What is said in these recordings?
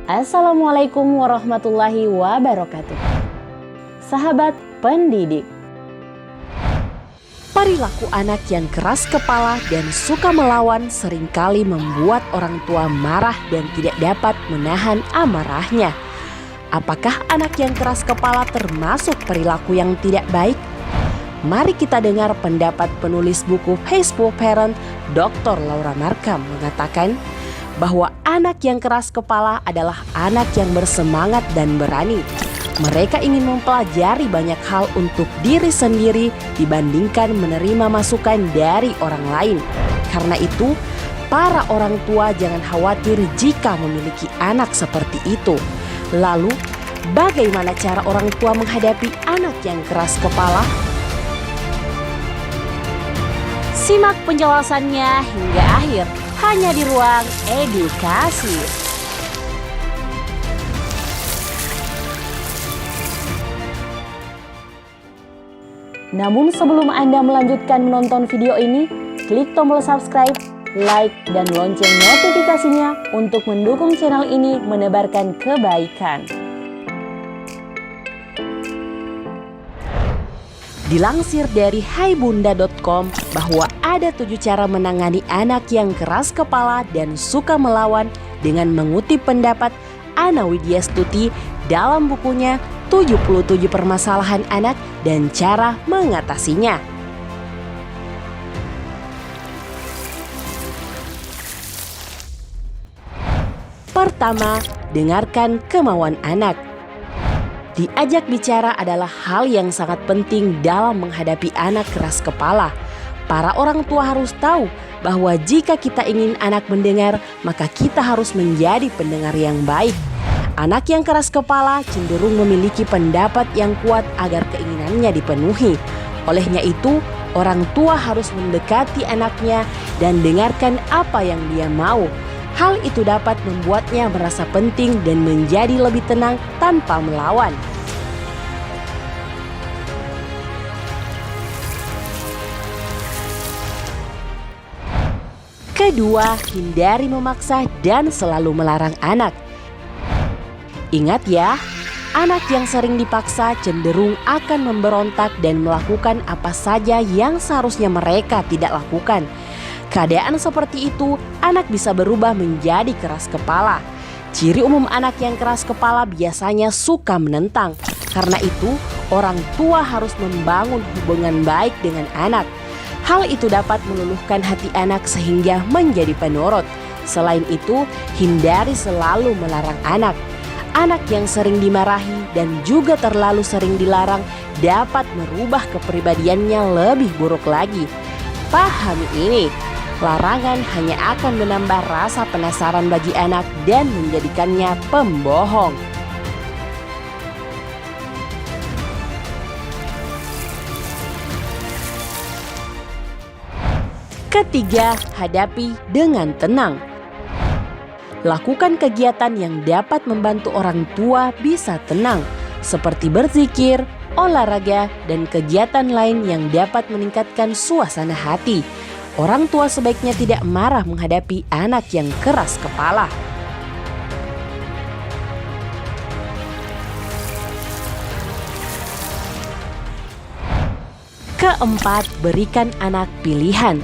Assalamualaikum warahmatullahi wabarakatuh. Sahabat pendidik, perilaku anak yang keras kepala dan suka melawan seringkali membuat orang tua marah dan tidak dapat menahan amarahnya. Apakah anak yang keras kepala termasuk perilaku yang tidak baik? Mari kita dengar pendapat penulis buku Peaceful Parent, Dr. Laura Markham mengatakan bahwa anak yang keras kepala adalah anak yang bersemangat dan berani. Mereka ingin mempelajari banyak hal untuk diri sendiri dibandingkan menerima masukan dari orang lain. Karena itu, para orang tua jangan khawatir jika memiliki anak seperti itu. Lalu, bagaimana cara orang tua menghadapi anak yang keras kepala? Simak penjelasannya hingga akhir hanya di Ruang Edukasi. Namun sebelum Anda melanjutkan menonton video ini, klik tombol subscribe, like, dan lonceng notifikasinya untuk mendukung channel ini menebarkan kebaikan. Dilansir dari haibunda.com bahwa ada 7 cara menangani anak yang keras kepala dan suka melawan dengan mengutip pendapat Anna Widyastuti dalam bukunya 77 Permasalahan Anak dan Cara Mengatasinya. Pertama, dengarkan kemauan anak. Diajak bicara adalah hal yang sangat penting dalam menghadapi anak keras kepala. Para orang tua harus tahu bahwa jika kita ingin anak mendengar, maka kita harus menjadi pendengar yang baik. Anak yang keras kepala cenderung memiliki pendapat yang kuat agar keinginannya dipenuhi. Olehnya itu, orang tua harus mendekati anaknya dan dengarkan apa yang dia mau. Hal itu dapat membuatnya merasa penting dan menjadi lebih tenang tanpa melawan. Kedua, hindari memaksa dan selalu melarang anak. Ingat ya, anak yang sering dipaksa cenderung akan memberontak dan melakukan apa saja yang seharusnya mereka tidak lakukan. Keadaan seperti itu, anak bisa berubah menjadi keras kepala. Ciri umum anak yang keras kepala biasanya suka menentang. Karena itu, orang tua harus membangun hubungan baik dengan anak. Hal itu dapat meluluhkan hati anak sehingga menjadi penurut. Selain itu, hindari selalu melarang anak. Anak yang sering dimarahi dan juga terlalu sering dilarang dapat merubah kepribadiannya lebih buruk lagi. Pahami ini. Larangan hanya akan menambah rasa penasaran bagi anak dan menjadikannya pembohong. Ketiga, hadapi dengan tenang. Lakukan kegiatan yang dapat membantu orang tua bisa tenang, seperti berzikir, olahraga, dan kegiatan lain yang dapat meningkatkan suasana hati. Orang tua sebaiknya tidak marah menghadapi anak yang keras kepala. Keempat, berikan anak pilihan.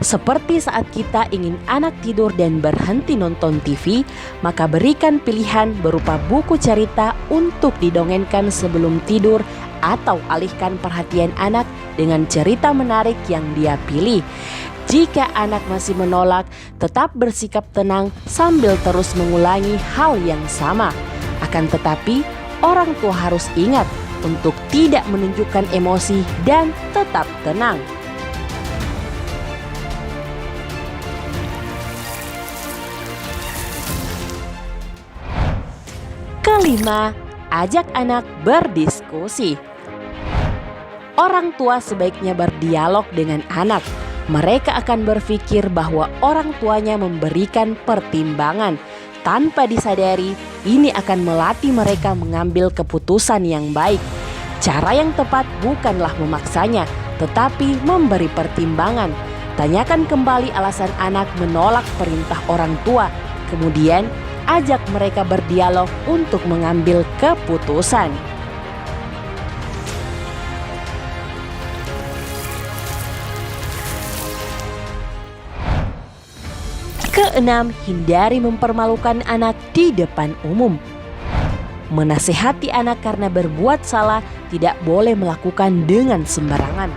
Seperti saat kita ingin anak tidur dan berhenti nonton TV, maka berikan pilihan berupa buku cerita untuk didongengkan sebelum tidur atau alihkan perhatian anak dengan cerita menarik yang dia pilih. Jika anak masih menolak, tetap bersikap tenang sambil terus mengulangi hal yang sama. Akan tetapi, orang tua harus ingat untuk tidak menunjukkan emosi dan tetap tenang. Kelima, ajak anak berdiskusi. Orang tua sebaiknya berdialog dengan anak. Mereka akan berpikir bahwa orang tuanya memberikan pertimbangan. Tanpa disadari, ini akan melatih mereka mengambil keputusan yang baik. Cara yang tepat bukanlah memaksanya, tetapi memberi pertimbangan. Tanyakan kembali alasan anak menolak perintah orang tua. Kemudian, ajak mereka berdialog untuk mengambil keputusan. Keenam, hindari mempermalukan anak di depan umum. Menasehati anak karena berbuat salah tidak boleh melakukan dengan sembarangan.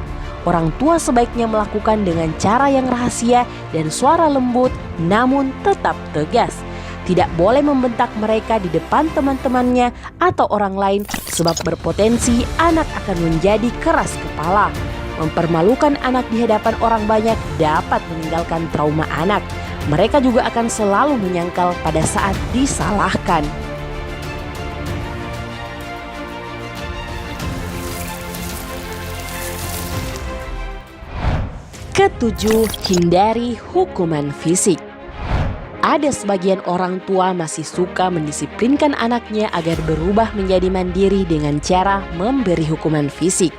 Orang tua sebaiknya melakukan dengan cara yang rahasia dan suara lembut, namun tetap tegas. Tidak boleh membentak mereka di depan teman-temannya atau orang lain, sebab berpotensi anak akan menjadi keras kepala. Mempermalukan anak di hadapan orang banyak dapat meninggalkan trauma anak. Mereka juga akan selalu menyangkal pada saat disalahkan. Ketujuh, hindari hukuman fisik. Ada sebagian orang tua masih suka mendisiplinkan anaknya agar berubah menjadi mandiri dengan cara memberi hukuman fisik.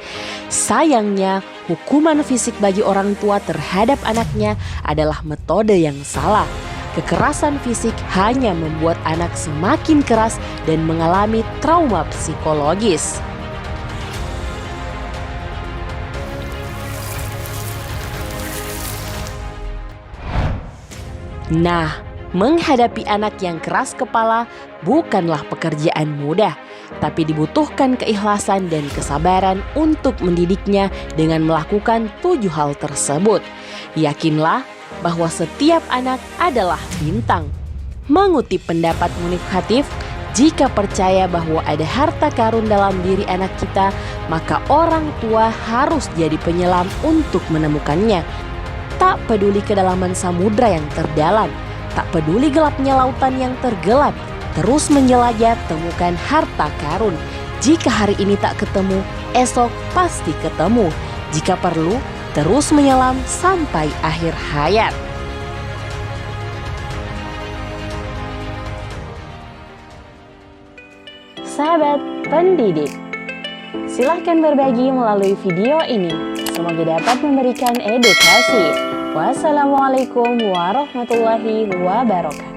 Sayangnya, hukuman fisik bagi orang tua terhadap anaknya adalah metode yang salah. Kekerasan fisik hanya membuat anak semakin keras dan mengalami trauma psikologis. Nah, menghadapi anak yang keras kepala bukanlah pekerjaan mudah, tapi dibutuhkan keikhlasan dan kesabaran untuk mendidiknya dengan melakukan 7 hal tersebut. Yakinlah bahwa setiap anak adalah bintang. Mengutip pendapat Munif Khatib, jika percaya bahwa ada harta karun dalam diri anak kita, maka orang tua harus jadi penyelam untuk menemukannya. Tak peduli kedalaman samudra yang terdalam, tak peduli gelapnya lautan yang tergelap, terus menjelajah temukan harta karun. Jika hari ini tak ketemu, esok pasti ketemu. Jika perlu, terus menyelam sampai akhir hayat. Sahabat pendidik, silahkan berbagi melalui video ini. Semoga dapat memberikan edukasi. Wassalamualaikum warahmatullahi wabarakatuh.